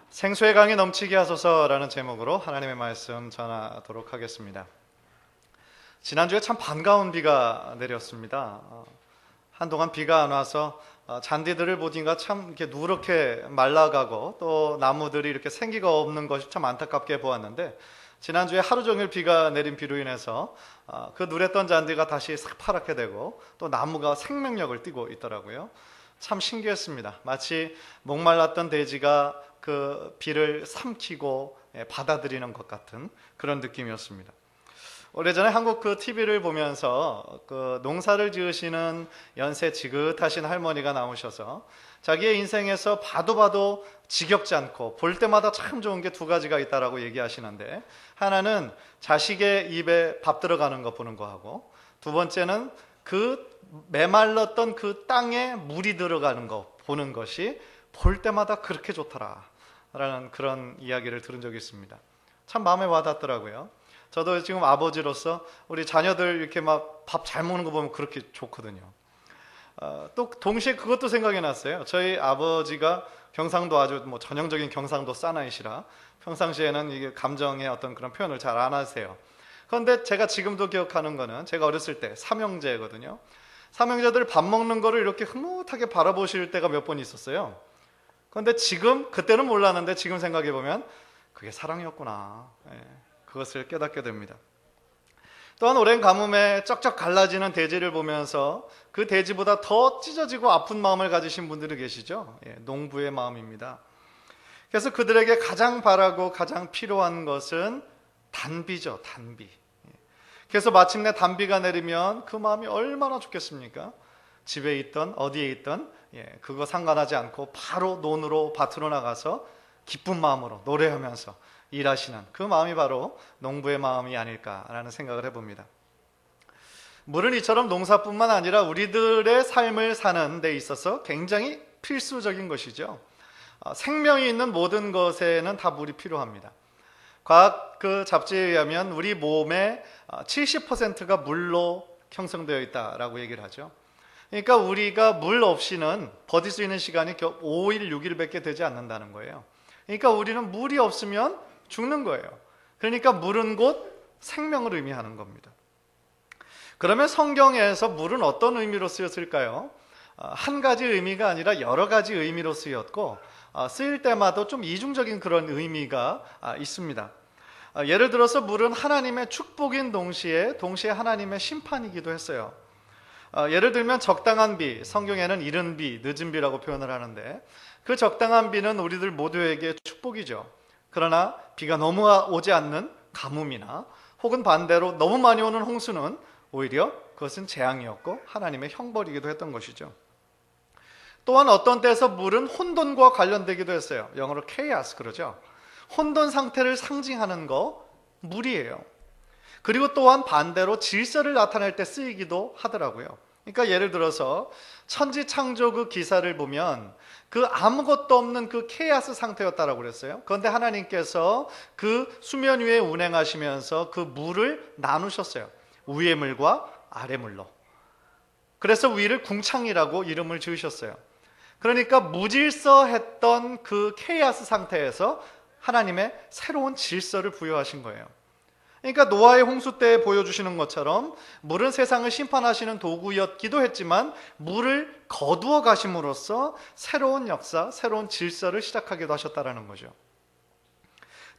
생수의 강이 넘치게 하소서라는 제목으로 하나님의 말씀 전하도록 하겠습니다. 지난주에 참 반가운 비가 내렸습니다. 한동안 비가 안 와서 잔디들을 보니까 참 이렇게 누렇게 말라가고 또 나무들이 이렇게 생기가 없는 것이 참 안타깝게 보았는데, 지난주에 하루 종일 비가 내린 비로 인해서 그 누랬던 잔디가 다시 새파랗게 되고 또 나무가 생명력을 띠고 있더라고요. 참 신기했습니다. 마치 목말랐던 대지가 그 비를 삼키고 받아들이는 것 같은 그런 느낌이었습니다. 오래전에 한국 그 TV를 보면서 그 농사를 지으시는 연세 지긋하신 할머니가 나오셔서 자기의 인생에서 봐도 지겹지 않고 볼 때마다 참 좋은 게 두 가지가 있다라고 얘기하시는데, 하나는 자식의 입에 밥 들어가는 거 보는 거하고, 두 번째는 그 메말랐던 그 땅에 물이 들어가는 거 보는 것이 볼 때마다 그렇게 좋더라 라는 그런 이야기를 들은 적이 있습니다. 참 마음에 와닿더라고요. 저도 지금 아버지로서 우리 자녀들 이렇게 막 밥 잘 먹는 거 보면 그렇게 좋거든요. 또 동시에 그것도 생각이 났어요. 저희 아버지가 경상도 아주 전형적인 경상도 사나이시라 평상시에는 이게 감정의 어떤 그런 표현을 잘 안 하세요. 그런데 제가 지금도 기억하는 거는 제가 어렸을 때 삼형제거든요. 삼형제들 밥 먹는 거를 이렇게 흐뭇하게 바라보실 때가 몇 번 있었어요. 그런데 지금, 그때는 몰랐는데 지금 생각해 보면 그게 사랑이었구나, 그것을 깨닫게 됩니다. 또한 오랜 가뭄에 쩍쩍 갈라지는 대지를 보면서 그 대지보다 더 찢어지고 아픈 마음을 가지신 분들이 계시죠. 농부의 마음입니다. 그래서 그들에게 가장 바라고 가장 필요한 것은 단비죠, 단비. 그래서 마침내 단비가 내리면 그 마음이 얼마나 좋겠습니까? 집에 있던 어디에 있던 그거 상관하지 않고 바로 논으로 밭으로 나가서 기쁜 마음으로 노래하면서 일하시는 그 마음이 바로 농부의 마음이 아닐까라는 생각을 해봅니다. 물은 이처럼 농사뿐만 아니라 우리들의 삶을 사는 데 있어서 굉장히 필수적인 것이죠. 생명이 있는 모든 것에는 다 물이 필요합니다. 과학 그 잡지에 의하면 우리 몸의 70%가 물로 형성되어 있다라고 얘기를 하죠. 그러니까 우리가 물 없이는 버틸 수 있는 시간이 5일, 6일밖에 되지 않는다는 거예요. 그러니까 우리는 물이 없으면 죽는 거예요. 그러니까 물은 곧 생명을 의미하는 겁니다. 그러면 성경에서 물은 어떤 의미로 쓰였을까요? 한 가지 의미가 아니라 여러 가지 의미로 쓰였고, 쓰일 때마다 좀 이중적인 그런 의미가 있습니다. 예를 들어서 물은 하나님의 축복인 동시에 하나님의 심판이기도 했어요. 예를 들면 적당한 비, 성경에는 이른 비, 늦은 비라고 표현을 하는데, 그 적당한 비는 우리들 모두에게 축복이죠. 그러나 비가 너무 오지 않는 가뭄이나 혹은 반대로 너무 많이 오는 홍수는 오히려 그것은 재앙이었고 하나님의 형벌이기도 했던 것이죠. 또한 어떤 때에서 물은 혼돈과 관련되기도 했어요. 영어로 chaos 그러죠. 혼돈 상태를 상징하는 거 물이에요. 그리고 또한 반대로 질서를 나타낼 때 쓰이기도 하더라고요. 그러니까 예를 들어서 천지창조 그 기사를 보면 그 아무것도 없는 그 케이아스 상태였다라고 그랬어요. 그런데 하나님께서 그 수면 위에 운행하시면서 그 물을 나누셨어요. 위의 물과 아래 물로. 그래서 위를 궁창이라고 이름을 지으셨어요. 그러니까 무질서했던 그 케이아스 상태에서 하나님의 새로운 질서를 부여하신 거예요. 그러니까 노아의 홍수 때 보여주시는 것처럼 물은 세상을 심판하시는 도구였기도 했지만 물을 거두어 가심으로써 새로운 역사, 새로운 질서를 시작하기도 하셨다는 거죠.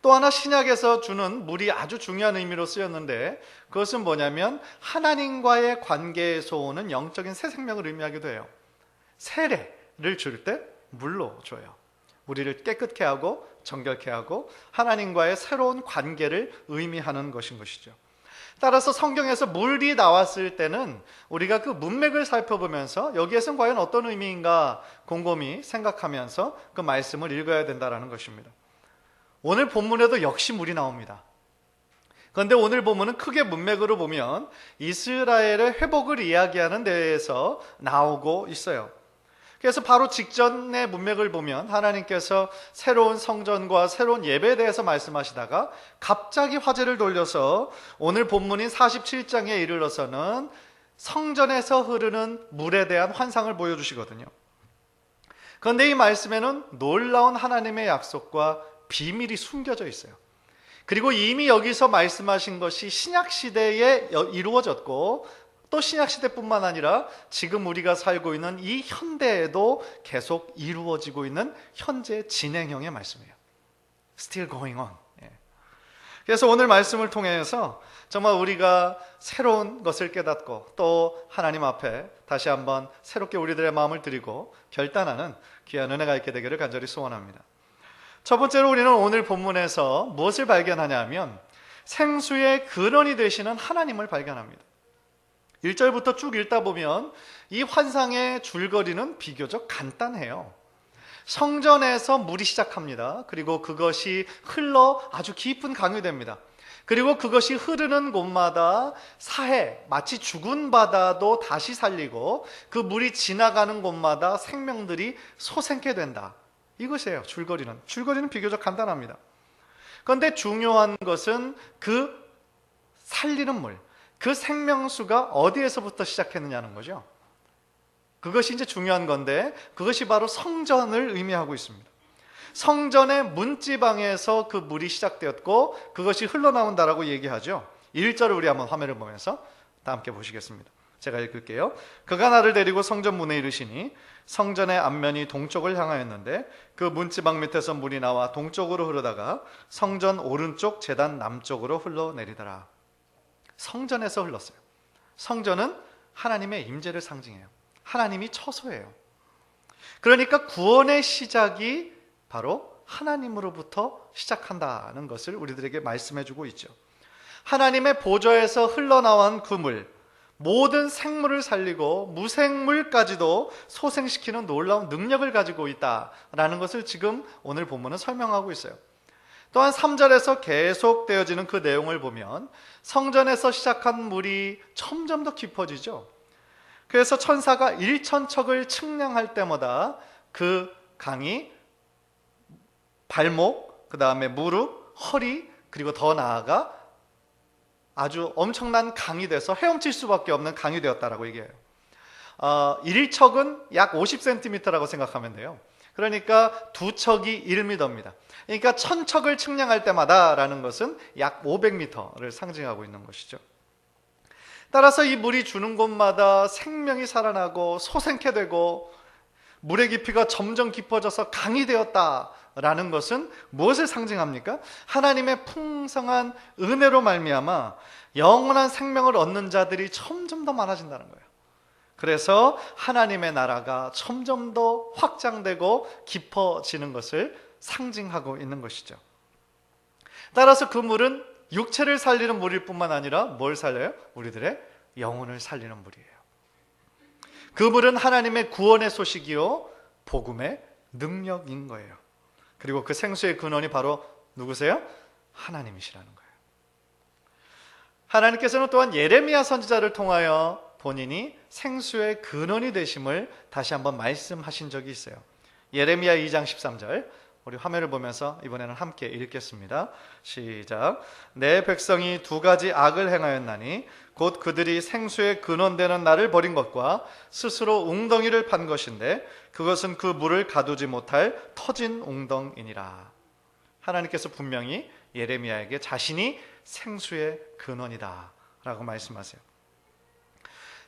또 하나 신약에서 주는 물이 아주 중요한 의미로 쓰였는데, 그것은 뭐냐면 하나님과의 관계에서 오는 영적인 새 생명을 의미하기도 해요. 세례를 줄 때 물로 줘요. 우리를 깨끗게 하고 정결케 하고 하나님과의 새로운 관계를 의미하는 것인 것이죠. 따라서 성경에서 물이 나왔을 때는 우리가 그 문맥을 살펴보면서 여기에서는 과연 어떤 의미인가 곰곰이 생각하면서 그 말씀을 읽어야 된다는 것입니다. 오늘 본문에도 역시 물이 나옵니다. 그런데 오늘 본문은 크게 문맥으로 보면 이스라엘의 회복을 이야기하는 데에서 나오고 있어요. 그래서 바로 직전의 문맥을 보면 하나님께서 새로운 성전과 새로운 예배에 대해서 말씀하시다가 갑자기 화제를 돌려서 오늘 본문인 47장에 이르러서는 성전에서 흐르는 물에 대한 환상을 보여주시거든요. 그런데 이 말씀에는 놀라운 하나님의 약속과 비밀이 숨겨져 있어요. 그리고 이미 여기서 말씀하신 것이 신약시대에 이루어졌고, 또 신약시대뿐만 아니라 지금 우리가 살고 있는 이 현대에도 계속 이루어지고 있는 현재 진행형의 말씀이에요. Still going on. 그래서 오늘 말씀을 통해서 정말 우리가 새로운 것을 깨닫고 또 하나님 앞에 다시 한번 새롭게 우리들의 마음을 드리고 결단하는 귀한 은혜가 있게 되기를 간절히 소원합니다. 첫 번째로 우리는 오늘 본문에서 무엇을 발견하냐 하면 생수의 근원이 되시는 하나님을 발견합니다. 1절부터 쭉 읽다 보면 이 환상의 줄거리는 비교적 간단해요. 성전에서 물이 시작합니다. 그리고 그것이 흘러 아주 깊은 강이 됩니다. 그리고 그것이 흐르는 곳마다 사해, 마치 죽은 바다도 다시 살리고 그 물이 지나가는 곳마다 생명들이 솟게 된다. 이것이에요. 줄거리는 비교적 간단합니다. 그런데 중요한 것은 그 살리는 물, 그 생명수가 어디에서부터 시작했느냐는 거죠. 그것이 이제 중요한 건데 그것이 바로 성전을 의미하고 있습니다. 성전의 문지방에서 그 물이 시작되었고 그것이 흘러나온다라고 얘기하죠. 1절을 우리 한번 화면을 보면서 다 함께 보시겠습니다. 제가 읽을게요. 그가 나를 데리고 성전 문에 이르시니 성전의 앞면이 동쪽을 향하였는데 그 문지방 밑에서 물이 나와 동쪽으로 흐르다가 성전 오른쪽 제단 남쪽으로 흘러내리더라. 성전에서 흘렀어요. 성전은 하나님의 임재를 상징해요. 하나님이 처소예요. 그러니까 구원의 시작이 바로 하나님으로부터 시작한다는 것을 우리들에게 말씀해주고 있죠. 하나님의 보좌에서 흘러나온 그 물, 모든 생물을 살리고 무생물까지도 소생시키는 놀라운 능력을 가지고 있다라는 것을 지금 오늘 본문은 설명하고 있어요. 또한 3절에서 계속되어지는 그 내용을 보면 성전에서 시작한 물이 점점 더 깊어지죠. 그래서 천사가 1,000척을 측량할 때마다 그 강이 발목, 그 다음에 무릎, 허리, 그리고 더 나아가 아주 엄청난 강이 돼서 헤엄칠 수밖에 없는 강이 되었다라고 얘기해요. 1척은 약 50cm라고 생각하면 돼요. 그러니까 2척이 1m입니다. 그러니까 1,000척을 측량할 때마다라는 것은 약 500m를 상징하고 있는 것이죠. 따라서 이 물이 주는 곳마다 생명이 살아나고 솟게 되고 물의 깊이가 점점 깊어져서 강이 되었다라는 것은 무엇을 상징합니까? 하나님의 풍성한 은혜로 말미암아 영원한 생명을 얻는 자들이 점점 더 많아진다는 거예요. 그래서 하나님의 나라가 점점 더 확장되고 깊어지는 것을 상징하고 있는 것이죠. 따라서 그 물은 육체를 살리는 물일 뿐만 아니라 뭘 살려요? 우리들의 영혼을 살리는 물이에요. 그 물은 하나님의 구원의 소식이요 복음의 능력인 거예요. 그리고 그 생수의 근원이 바로 누구세요? 하나님이시라는 거예요. 하나님께서는 또한 예레미야 선지자를 통하여 본인이 생수의 근원이 되심을 다시 한번 말씀하신 적이 있어요. 예레미야 2장 13절 우리 화면을 보면서 이번에는 함께 읽겠습니다. 시작. 내 백성이 두 가지 악을 행하였나니 곧 그들이 생수의 근원되는 나를 버린 것과 스스로 웅덩이를 판 것인데 그것은 그 물을 가두지 못할 터진 웅덩이니라. 하나님께서 분명히 예레미야에게 자신이 생수의 근원이다 라고 말씀하세요.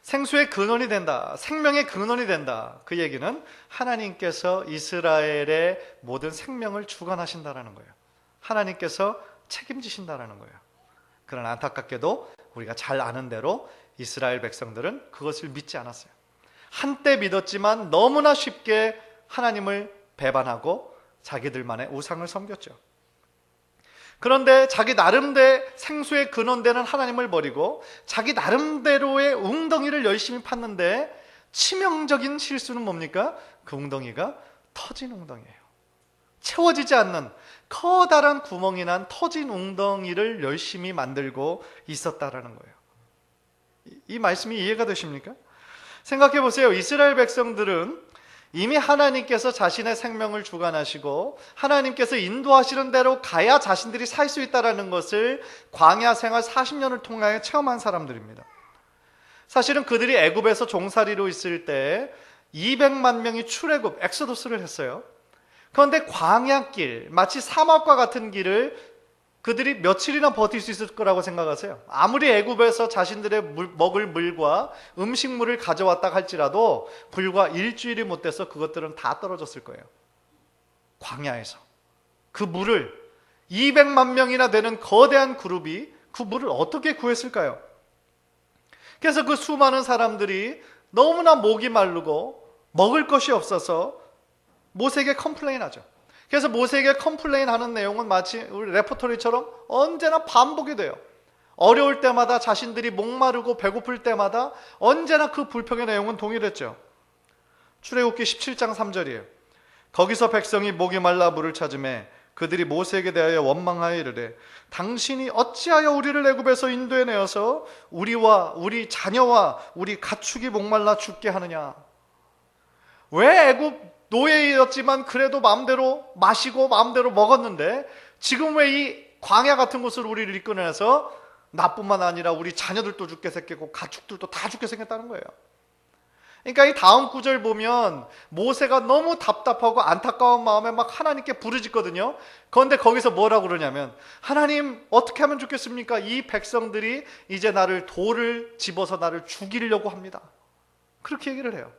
생수의 근원이 된다, 생명의 근원이 된다. 그 얘기는 하나님께서 이스라엘의 모든 생명을 주관하신다라는 거예요. 하나님께서 책임지신다라는 거예요. 그러나 안타깝게도 우리가 잘 아는 대로 이스라엘 백성들은 그것을 믿지 않았어요. 한때 믿었지만 너무나 쉽게 하나님을 배반하고 자기들만의 우상을 섬겼죠. 그런데 자기 나름대로 생수의 근원되는 하나님을 버리고 자기 나름대로의 웅덩이를 열심히 팠는데 치명적인 실수는 뭡니까? 그 웅덩이가 터진 웅덩이에요. 채워지지 않는 커다란 구멍이 난 터진 웅덩이를 열심히 만들고 있었다라는 거예요. 이 말씀이 이해가 되십니까? 생각해 보세요. 이스라엘 백성들은 이미 하나님께서 자신의 생명을 주관하시고 하나님께서 인도하시는 대로 가야 자신들이 살 수 있다는 것을 광야 생활 40년을 통하여 체험한 사람들입니다. 사실은 그들이 애굽에서 종살이로 있을 때 200만 명이 출애굽, 엑소더스를 했어요. 그런데 광야길, 마치 사막과 같은 길을 그들이 며칠이나 버틸 수 있을 거라고 생각하세요? 아무리 애굽에서 자신들의 먹을 물과 음식물을 가져왔다 할지라도 불과 일주일이 못 돼서 그것들은 다 떨어졌을 거예요. 광야에서 그 물을 200만 명이나 되는 거대한 그룹이 그 물을 어떻게 구했을까요? 그래서 그 수많은 사람들이 너무나 목이 마르고 먹을 것이 없어서 모세에게 컴플레인하죠. 그래서 모세에게 컴플레인하는 내용은 마치 우리 레퍼토리처럼 언제나 반복이 돼요. 어려울 때마다 자신들이 목마르고 배고플 때마다 언제나 그 불평의 내용은 동일했죠. 출애굽기 17장 3절이에요. 거기서 백성이 목이 말라 물을 찾으매 그들이 모세에게 대하여 원망하여 이르되 당신이 어찌하여 우리를 애굽에서 인도해 내어서 우리와 우리 자녀와 우리 가축이 목말라 죽게 하느냐. 왜 애굽 노예였지만 그래도 마음대로 마시고 마음대로 먹었는데 지금 왜 이 광야 같은 곳으로 우리를 이끌어내서 나뿐만 아니라 우리 자녀들도 죽게 생겼고 가축들도 다 죽게 생겼다는 거예요. 그러니까 이 다음 구절 보면 모세가 너무 답답하고 안타까운 마음에 막 하나님께 부르짖거든요. 그런데 거기서 뭐라고 그러냐면 하나님 어떻게 하면 좋겠습니까? 이 백성들이 이제 나를 돌을 집어서 나를 죽이려고 합니다. 그렇게 얘기를 해요.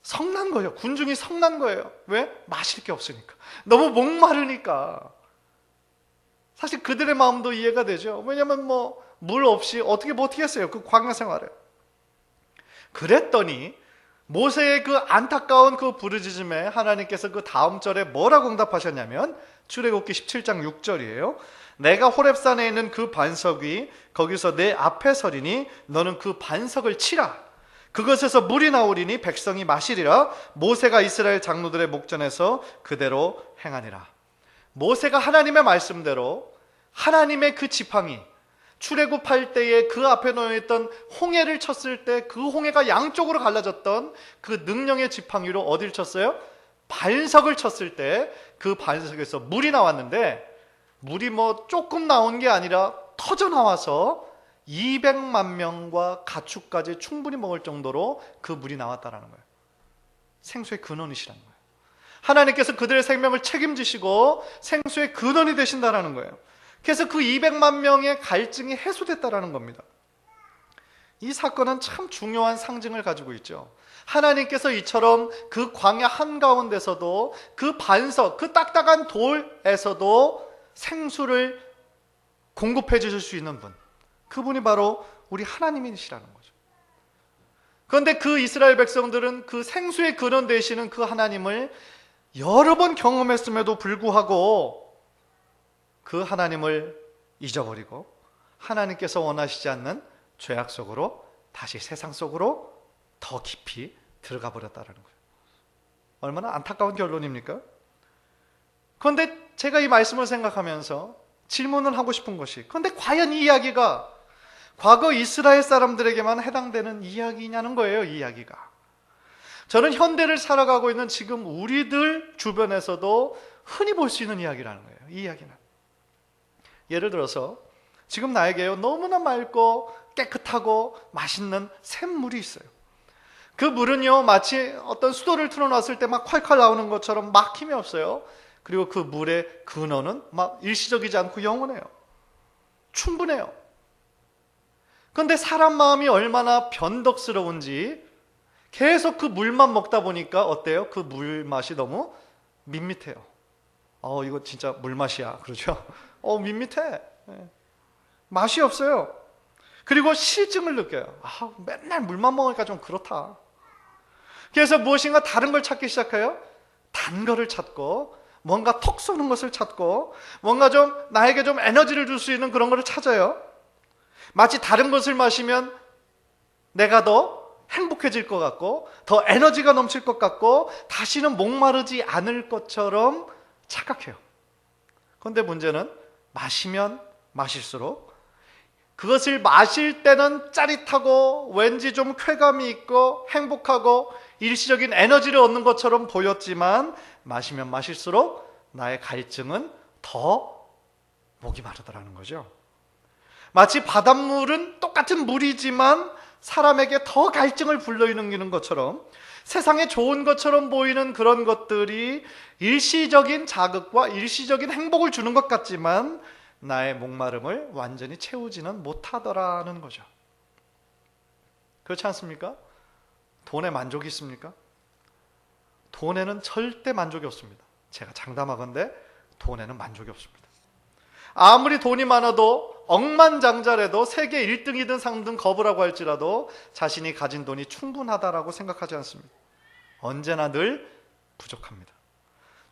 성난 거예요. 군중이 성난 거예요. 왜? 마실 게 없으니까. 너무 목마르니까. 사실 그들의 마음도 이해가 되죠. 왜냐면 물 없이 어떻게 버티겠어요. 그 광야 생활을. 그랬더니 모세의 그 안타까운 그 부르짖음에 하나님께서 그 다음 절에 뭐라고 응답하셨냐면 출애굽기 17장 6절이에요. 내가 호렙산에 있는 그 반석 위 거기서 내 앞에 서리니 너는 그 반석을 치라. 그것에서 물이 나오리니 백성이 마시리라. 모세가 이스라엘 장로들의 목전에서 그대로 행하니라. 모세가 하나님의 말씀대로 하나님의 그 지팡이 출애굽할 때에 그 앞에 놓여있던 홍해를 쳤을 때 그 홍해가 양쪽으로 갈라졌던 그 능력의 지팡이로 어딜 쳤어요? 반석을 쳤을 때 그 반석에서 물이 나왔는데 물이 조금 나온 게 아니라 터져 나와서 200만 명과 가축까지 충분히 먹을 정도로 그 물이 나왔다라는 거예요. 생수의 근원이시라는 거예요. 하나님께서 그들의 생명을 책임지시고 생수의 근원이 되신다라는 거예요. 그래서 그 200만 명의 갈증이 해소됐다라는 겁니다. 이 사건은 참 중요한 상징을 가지고 있죠. 하나님께서 이처럼 그 광야 한가운데서도 그 반석, 그 딱딱한 돌에서도 생수를 공급해 주실 수 있는 분, 그분이 바로 우리 하나님이시라는 거죠. 그런데 그 이스라엘 백성들은 그 생수의 근원 되시는 그 하나님을 여러 번 경험했음에도 불구하고 그 하나님을 잊어버리고 하나님께서 원하시지 않는 죄악 속으로 다시 세상 속으로 더 깊이 들어가 버렸다는 거예요. 얼마나 안타까운 결론입니까? 그런데 제가 이 말씀을 생각하면서 질문을 하고 싶은 것이, 그런데 과연 이 이야기가 과거 이스라엘 사람들에게만 해당되는 이야기냐는 거예요. 이 이야기가. 저는 현대를 살아가고 있는 지금 우리들 주변에서도 흔히 볼 수 있는 이야기라는 거예요. 이 이야기는. 예를 들어서 지금 나에게요 너무나 맑고 깨끗하고 맛있는 샘물이 있어요. 그 물은요 마치 어떤 수도를 틀어놨을 때 막 콸콸 나오는 것처럼 막힘이 없어요. 그리고 그 물의 근원은 막 일시적이지 않고 영원해요. 충분해요. 그런데 사람 마음이 얼마나 변덕스러운지 계속 그 물만 먹다 보니까 어때요? 그 물 맛이 너무 밋밋해요. 이거 진짜 물맛이야. 그러죠? 밋밋해. 맛이 없어요. 그리고 실증을 느껴요. 맨날 물만 먹으니까 좀 그렇다. 그래서 무엇인가 다른 걸 찾기 시작해요. 단 거를 찾고 뭔가 톡 쏘는 것을 찾고 뭔가 좀 나에게 좀 에너지를 줄 수 있는 그런 거를 찾아요. 마치 다른 것을 마시면 내가 더 행복해질 것 같고 더 에너지가 넘칠 것 같고 다시는 목마르지 않을 것처럼 착각해요. 그런데 문제는 마시면 마실수록 그것을 마실 때는 짜릿하고 왠지 좀 쾌감이 있고 행복하고 일시적인 에너지를 얻는 것처럼 보였지만 마시면 마실수록 나의 갈증은 더 목이 마르더라는 거죠. 마치 바닷물은 똑같은 물이지만 사람에게 더 갈증을 불러일으키는 것처럼 세상에 좋은 것처럼 보이는 그런 것들이 일시적인 자극과 일시적인 행복을 주는 것 같지만 나의 목마름을 완전히 채우지는 못하더라는 거죠. 그렇지 않습니까? 돈에 만족이 있습니까? 돈에는 절대 만족이 없습니다. 제가 장담하건대 돈에는 만족이 없습니다. 아무리 돈이 많아도 억만장자라도 세계 1등이든 상등 거부라고 할지라도 자신이 가진 돈이 충분하다라고 생각하지 않습니다. 언제나 늘 부족합니다.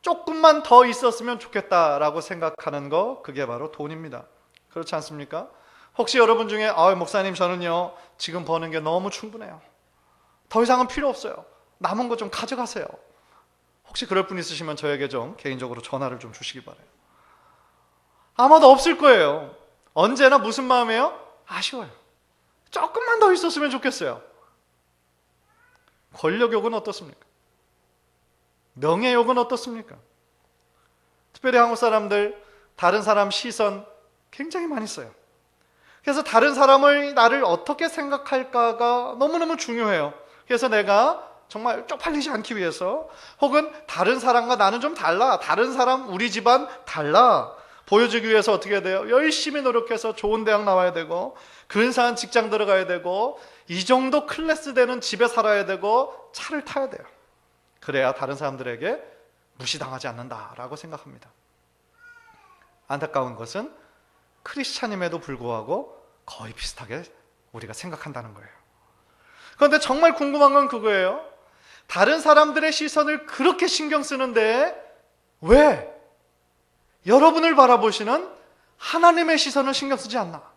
조금만 더 있었으면 좋겠다라고 생각하는 거, 그게 바로 돈입니다. 그렇지 않습니까? 혹시 여러분 중에 목사님 저는요 지금 버는 게 너무 충분해요. 더 이상은 필요 없어요. 남은 거 좀 가져가세요. 혹시 그럴 분 있으시면 저에게 좀 개인적으로 전화를 좀 주시기 바라요. 아마도 없을 거예요. 언제나 무슨 마음이에요? 아쉬워요. 조금만 더 있었으면 좋겠어요. 권력욕은 어떻습니까? 명예욕은 어떻습니까? 특별히 한국 사람들 다른 사람 시선 굉장히 많이 써요. 그래서 다른 사람을 나를 어떻게 생각할까가 너무너무 중요해요. 그래서 내가 정말 쪽팔리지 않기 위해서 혹은 다른 사람과 나는 좀 달라, 다른 사람 우리 집안 달라 보여주기 위해서 어떻게 해야 돼요? 열심히 노력해서 좋은 대학 나와야 되고 근사한 직장 들어가야 되고 이 정도 클래스 되는 집에 살아야 되고 차를 타야 돼요. 그래야 다른 사람들에게 무시당하지 않는다라고 생각합니다. 안타까운 것은 크리스찬임에도 불구하고 거의 비슷하게 우리가 생각한다는 거예요. 그런데 정말 궁금한 건 그거예요. 다른 사람들의 시선을 그렇게 신경 쓰는데 왜 여러분을 바라보시는 하나님의 시선을 신경 쓰지 않나?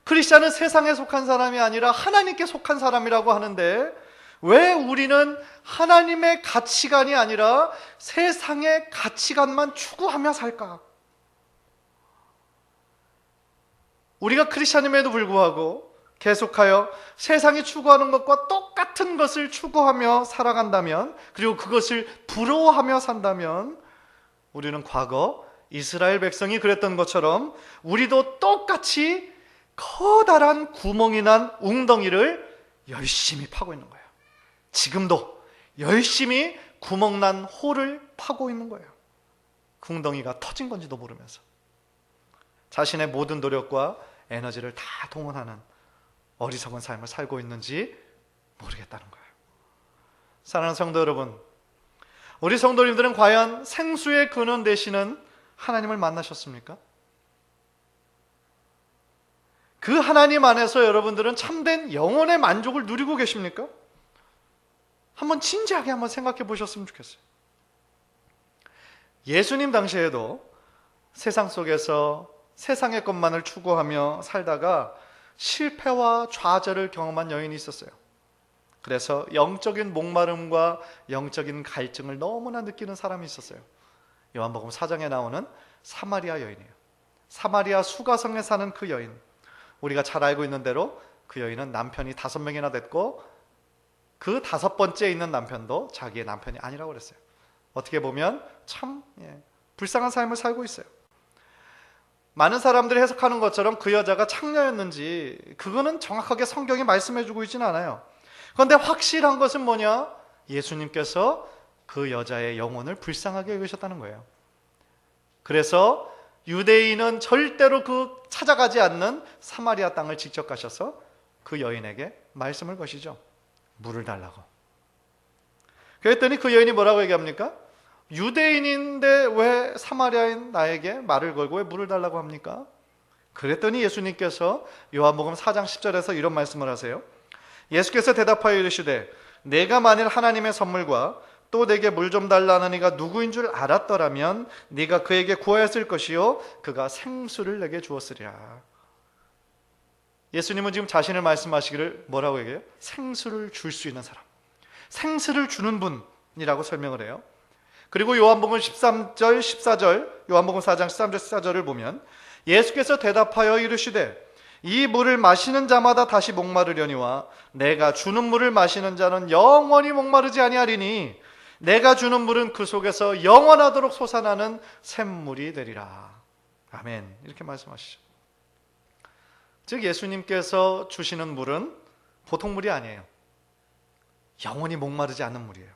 크리스찬은 세상에 속한 사람이 아니라 하나님께 속한 사람이라고 하는데 왜 우리는 하나님의 가치관이 아니라 세상의 가치관만 추구하며 살까? 우리가 크리스찬임에도 불구하고 계속하여 세상이 추구하는 것과 똑같은 것을 추구하며 살아간다면, 그리고 그것을 부러워하며 산다면 우리는 과거 이스라엘 백성이 그랬던 것처럼 우리도 똑같이 커다란 구멍이 난 웅덩이를 열심히 파고 있는 거예요. 지금도 열심히 구멍난 홀을 파고 있는 거예요. 그 웅덩이가 터진 건지도 모르면서 자신의 모든 노력과 에너지를 다 동원하는 어리석은 삶을 살고 있는지 모르겠다는 거예요. 사랑하는 성도 여러분, 우리 성도님들은 과연 생수의 근원 되시는 하나님을 만나셨습니까? 그 하나님 안에서 여러분들은 참된 영혼의 만족을 누리고 계십니까? 한번 진지하게 한번 생각해 보셨으면 좋겠어요. 예수님 당시에도 세상 속에서 세상의 것만을 추구하며 살다가 실패와 좌절을 경험한 여인이 있었어요. 그래서 영적인 목마름과 영적인 갈증을 너무나 느끼는 사람이 있었어요. 요한복음 4장에 나오는 사마리아 여인이에요. 사마리아 수가성에 사는 그 여인. 우리가 잘 알고 있는 대로 그 여인은 남편이 5명이나 됐고 그 5번째에 있는 남편도 자기의 남편이 아니라고 그랬어요. 어떻게 보면 참 불쌍한 삶을 살고 있어요. 많은 사람들이 해석하는 것처럼 그 여자가 창녀였는지 그거는 정확하게 성경이 말씀해주고 있지는 않아요. 그런데 확실한 것은 뭐냐? 예수님께서 그 여자의 영혼을 불쌍하게 여기셨다는 거예요. 그래서 유대인은 절대로 찾아가지 않는 사마리아 땅을 직접 가셔서 그 여인에게 말씀을 거시죠. 물을 달라고. 그랬더니 그 여인이 뭐라고 얘기합니까? 유대인인데 왜 사마리아인 나에게 말을 걸고 왜 물을 달라고 합니까? 그랬더니 예수님께서 요한복음 4장 10절에서 이런 말씀을 하세요. 예수께서 대답하여 이르시되 내가 만일 하나님의 선물과 또 내게 물 좀 달라는 이가 누구인 줄 알았더라면 네가 그에게 구하였을 것이요 그가 생수를 내게 주었으리라. 예수님은 지금 자신을 말씀하시기를 뭐라고 얘기해요? 생수를 줄 수 있는 사람, 생수를 주는 분이라고 설명을 해요. 그리고 요한복음 13절 14절, 요한복음 4장 13절 14절을 보면 예수께서 대답하여 이르시되 이 물을 마시는 자마다 다시 목마르려니와 내가 주는 물을 마시는 자는 영원히 목마르지 아니하리니 내가 주는 물은 그 속에서 영원하도록 솟아나는 샘물이 되리라. 아멘. 이렇게 말씀하시죠. 즉 예수님께서 주시는 물은 보통 물이 아니에요. 영원히 목마르지 않는 물이에요.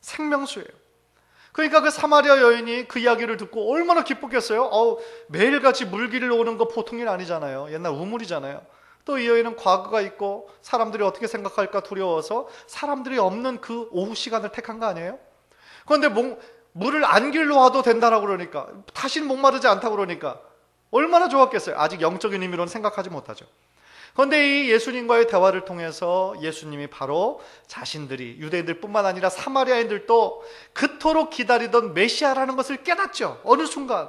생명수예요. 그러니까 그 사마리아 여인이 그 이야기를 듣고 얼마나 기뻤겠어요? 매일같이 물길을 오는 거 보통 일 아니잖아요. 옛날 우물이잖아요. 또 이 여인은 과거가 있고 사람들이 어떻게 생각할까 두려워서 사람들이 없는 그 오후 시간을 택한 거 아니에요? 그런데 물을 안 길러 와도 된다라고 그러니까, 다시는 목마르지 않다고 그러니까 얼마나 좋았겠어요. 아직 영적인 의미로는 생각하지 못하죠. 그런데 이 예수님과의 대화를 통해서 예수님이 바로 자신들이, 유대인들뿐만 아니라 사마리아인들도 그토록 기다리던 메시아라는 것을 깨닫죠. 어느 순간.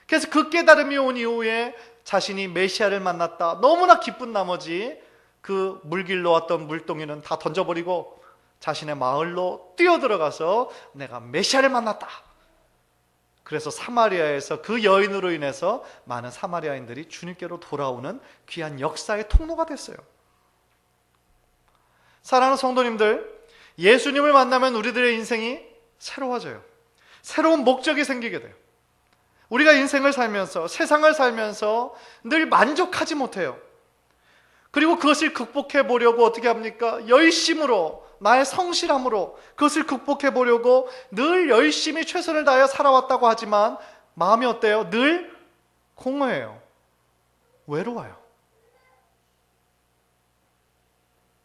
그래서 그 깨달음이 온 이후에 자신이 메시아를 만났다, 너무나 기쁜 나머지 그 물길로 왔던 물동이는 다 던져버리고 자신의 마을로 뛰어들어가서 내가 메시아를 만났다. 그래서 사마리아에서 그 여인으로 인해서 많은 사마리아인들이 주님께로 돌아오는 귀한 역사의 통로가 됐어요. 사랑하는 성도님들, 예수님을 만나면 우리들의 인생이 새로워져요. 새로운 목적이 생기게 돼요. 우리가 인생을 살면서, 세상을 살면서 늘 만족하지 못해요. 그리고 그것을 극복해 보려고 어떻게 합니까? 열심으로, 나의 성실함으로 그것을 극복해 보려고 늘 열심히 최선을 다해 살아왔다고 하지만 마음이 어때요? 늘 공허해요. 외로워요.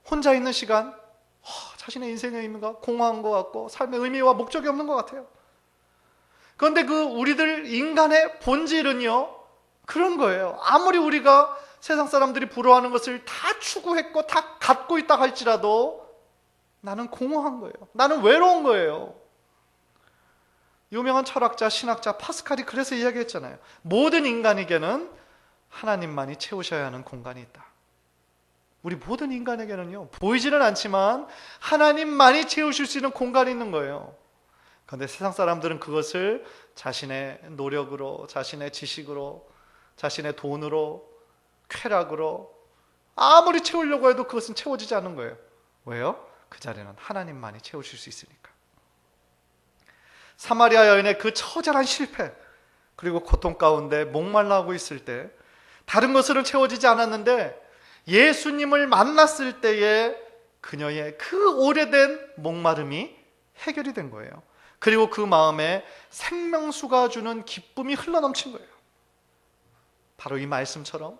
혼자 있는 시간, 자신의 인생의 의미가 공허한 것 같고 삶의 의미와 목적이 없는 것 같아요. 그런데 그 우리들 인간의 본질은요, 그런 거예요. 아무리 우리가 세상 사람들이 부러워하는 것을 다 추구했고 다 갖고 있다 할지라도 나는 공허한 거예요. 나는 외로운 거예요. 유명한 철학자, 신학자 파스칼이 그래서 이야기했잖아요. 모든 인간에게는 하나님만이 채우셔야 하는 공간이 있다. 우리 모든 인간에게는요, 보이지는 않지만 하나님만이 채우실 수 있는 공간이 있는 거예요. 그런데 세상 사람들은 그것을 자신의 노력으로, 자신의 지식으로, 자신의 돈으로, 쾌락으로 아무리 채우려고 해도 그것은 채워지지 않는 거예요. 왜요? 그 자리는 하나님만이 채우실 수 있으니까. 사마리아 여인의 그 처절한 실패, 그리고 고통 가운데 목말라하고 있을 때 다른 것으로는 채워지지 않았는데 예수님을 만났을 때에 그녀의 그 오래된 목마름이 해결이 된 거예요. 그리고 그 마음에 생명수가 주는 기쁨이 흘러넘친 거예요. 바로 이 말씀처럼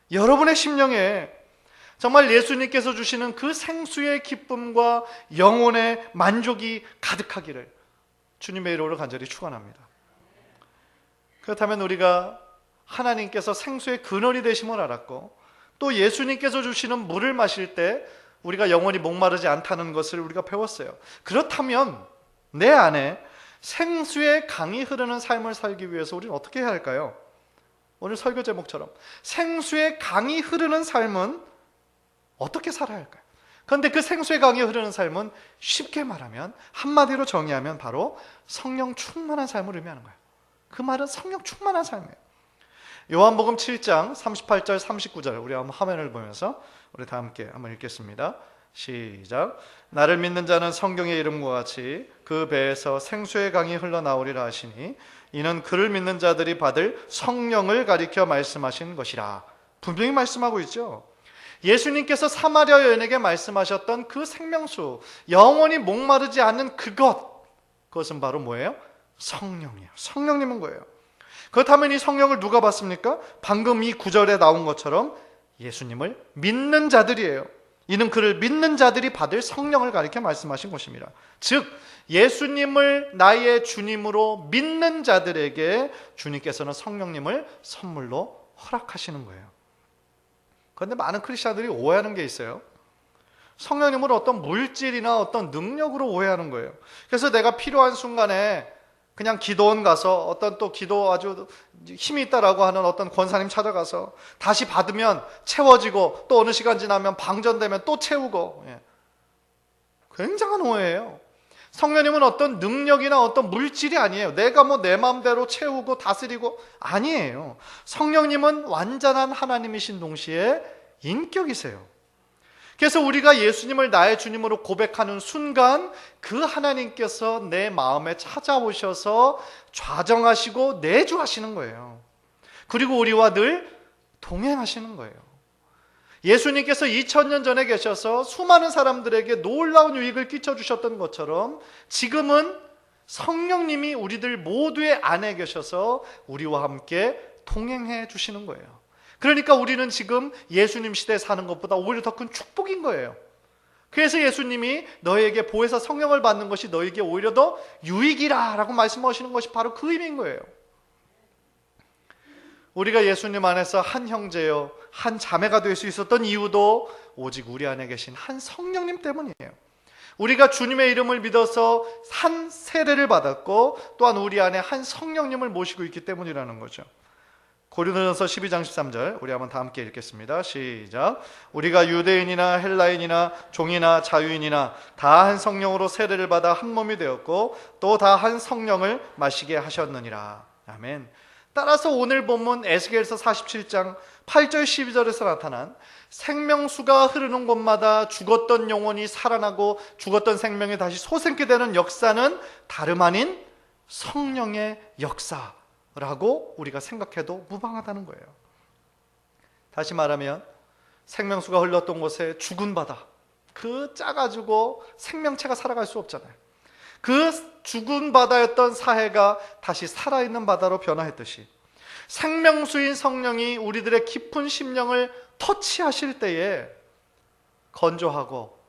여러분의 심령에 정말 예수님께서 주시는 그 생수의 기쁨과 영혼의 만족이 가득하기를 주님의 이름으로 간절히 축원합니다. 그렇다면 우리가 하나님께서 생수의 근원이 되심을 알았고 또 예수님께서 주시는 물을 마실 때 우리가 영원히 목마르지 않다는 것을 우리가 배웠어요. 그렇다면 내 안에 생수의 강이 흐르는 삶을 살기 위해서 우리는 어떻게 해야 할까요? 오늘 설교 제목처럼 생수의 강이 흐르는 삶은 어떻게 살아야 할까요? 그런데 그 생수의 강이 흐르는 삶은 쉽게 말하면, 한마디로 정의하면 바로 성령 충만한 삶을 의미하는 거예요. 그 말은 성령 충만한 삶이에요. 요한복음 7장 38절 39절 우리 한번 화면을 보면서 우리 다 함께 한번 읽겠습니다. 시작. 나를 믿는 자는 성경의 이름과 같이 그 배에서 생수의 강이 흘러나오리라 하시니 이는 그를 믿는 자들이 받을 성령을 가리켜 말씀하신 것이라. 분명히 말씀하고 있죠. 예수님께서 사마리아 여인에게 말씀하셨던 그 생명수, 영원히 목마르지 않는 그것은 바로 뭐예요? 성령이에요. 성령님은 거예요. 그렇다면 이 성령을 누가 받습니까? 방금 이 구절에 나온 것처럼 예수님을 믿는 자들이에요. 이는 그를 믿는 자들이 받을 성령을 가리켜 말씀하신 것입니다. 즉 예수님을 나의 주님으로 믿는 자들에게 주님께서는 성령님을 선물로 허락하시는 거예요. 그런데 많은 크리스찬들이 오해하는 게 있어요. 성령님을 어떤 물질이나 어떤 능력으로 오해하는 거예요. 그래서 내가 필요한 순간에 그냥 기도원 가서 어떤 또 기도 아주 힘이 있다라고 하는 어떤 권사님 찾아가서 다시 받으면 채워지고 또 어느 시간 지나면 방전되면 또 채우고, 굉장한 오해예요. 성령님은 어떤 능력이나 어떤 물질이 아니에요. 내가 내 마음대로 채우고 다스리고 아니에요. 성령님은 완전한 하나님이신 동시에 인격이세요. 그래서 우리가 예수님을 나의 주님으로 고백하는 순간 그 하나님께서 내 마음에 찾아오셔서 좌정하시고 내주하시는 거예요. 그리고 우리와 늘 동행하시는 거예요. 예수님께서 2000년 전에 계셔서 수많은 사람들에게 놀라운 유익을 끼쳐주셨던 것처럼 지금은 성령님이 우리들 모두의 안에 계셔서 우리와 함께 동행해 주시는 거예요. 그러니까 우리는 지금 예수님 시대에 사는 것보다 오히려 더 큰 축복인 거예요. 그래서 예수님이 너에게 보혜사 성령을 받는 것이 너에게 오히려 더 유익이라 라고 말씀하시는 것이 바로 그 의미인 거예요. 우리가 예수님 안에서 한 형제요 한 자매가 될 수 있었던 이유도 오직 우리 안에 계신 한 성령님 때문이에요. 우리가 주님의 이름을 믿어서 한 세례를 받았고 또한 우리 안에 한 성령님을 모시고 있기 때문이라는 거죠. 고린도전서 12장 13절 우리 한번 다 함께 읽겠습니다. 시작. 우리가 유대인이나 헬라인이나 종이나 자유인이나 다 한 성령으로 세례를 받아 한 몸이 되었고 또 다 한 성령을 마시게 하셨느니라. 아멘. 따라서 오늘 본문 에스겔서 47장 8절 12절에서 나타난 생명수가 흐르는 곳마다 죽었던 영혼이 살아나고 죽었던 생명이 다시 솟게 되는 역사는 다름 아닌 성령의 역사라고 우리가 생각해도 무방하다는 거예요. 다시 말하면 생명수가 흘렀던 곳에 죽은 바다, 그 짜가지고 생명체가 살아갈 수 없잖아요. 그 죽은 바다였던 사해가 다시 살아있는 바다로 변화했듯이 생명수인 성령이 우리들의 깊은 심령을 터치하실 때에 건조하고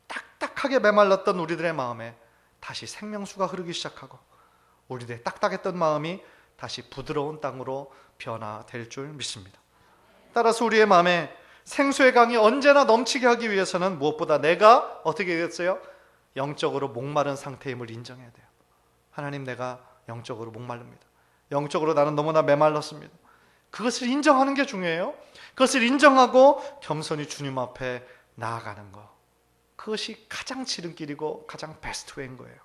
딱딱하게 메말랐던 우리들의 마음에 다시 생명수가 흐르기 시작하고 우리들의 딱딱했던 마음이 다시 부드러운 땅으로 변화될 줄 믿습니다. 따라서 우리의 마음에 생수의 강이 언제나 넘치게 하기 위해서는 무엇보다 내가 어떻게 되겠어요? 영적으로 목마른 상태임을 인정해야 돼요. 하나님, 내가 영적으로 목마릅니다. 영적으로 나는 너무나 메말랐습니다. 그것을 인정하는 게 중요해요. 그것을 인정하고 겸손히 주님 앞에 나아가는 것, 그것이 가장 지름길이고 가장 베스트 웨이인 거예요.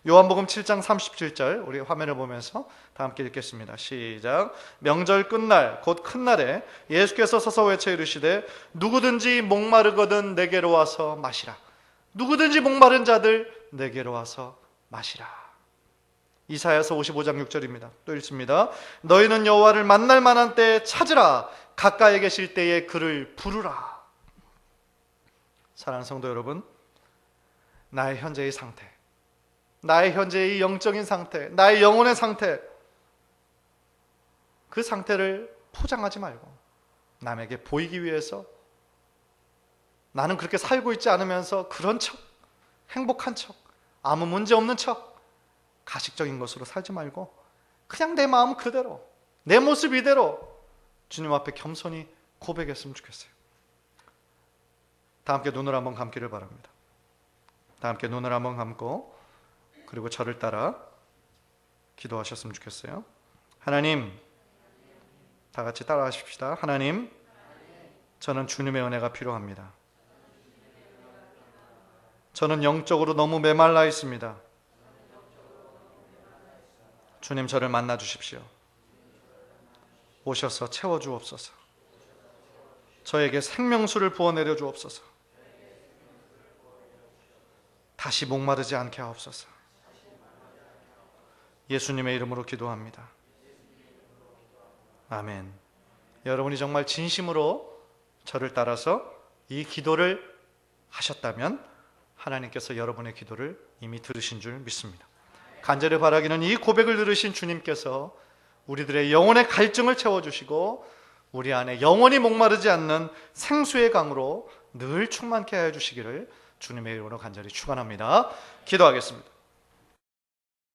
요한복음 7장 37절 우리 화면을 보면서 다 함께 읽겠습니다. 시작. 명절 끝날 곧 큰 날에 예수께서 서서 외쳐 이르시되 누구든지 목마르거든 내게로 와서 마시라. 누구든지 목마른 자들 내게로 와서 마시라. 이사야서 55장 6절입니다. 또 읽습니다. 너희는 여호와를 만날 만한 때에 찾으라. 가까이 계실 때에 그를 부르라. 사랑하는 성도 여러분, 나의 현재의 상태, 나의 현재의 영적인 상태, 나의 영혼의 상태, 그 상태를 포장하지 말고 남에게 보이기 위해서 나는 그렇게 살고 있지 않으면서 그런 척, 행복한 척, 아무 문제 없는 척, 가식적인 것으로 살지 말고 그냥 내 마음 그대로, 내 모습 이대로 주님 앞에 겸손히 고백했으면 좋겠어요. 다 함께 눈을 한번 감기를 바랍니다. 다 함께 눈을 한번 감고 그리고 저를 따라 기도하셨으면 좋겠어요. 하나님, 다 같이 따라 하십시다. 하나님, 저는 주님의 은혜가 필요합니다. 저는 영적으로 너무 메말라 있습니다. 주님, 저를 만나 주십시오. 오셔서 채워주옵소서. 저에게 생명수를 부어내려 주옵소서. 다시 목마르지 않게 하옵소서. 예수님의 이름으로 기도합니다. 아멘. 여러분이 정말 진심으로 저를 따라서 이 기도를 하셨다면 하나님께서 여러분의 기도를 이미 들으신 줄 믿습니다. 간절히 바라기는 이 고백을 들으신 주님께서 우리들의 영혼의 갈증을 채워주시고 우리 안에 영원히 목마르지 않는 생수의 강으로 늘 충만케 하여 주시기를 주님의 이름으로 간절히 축원합니다. 기도하겠습니다.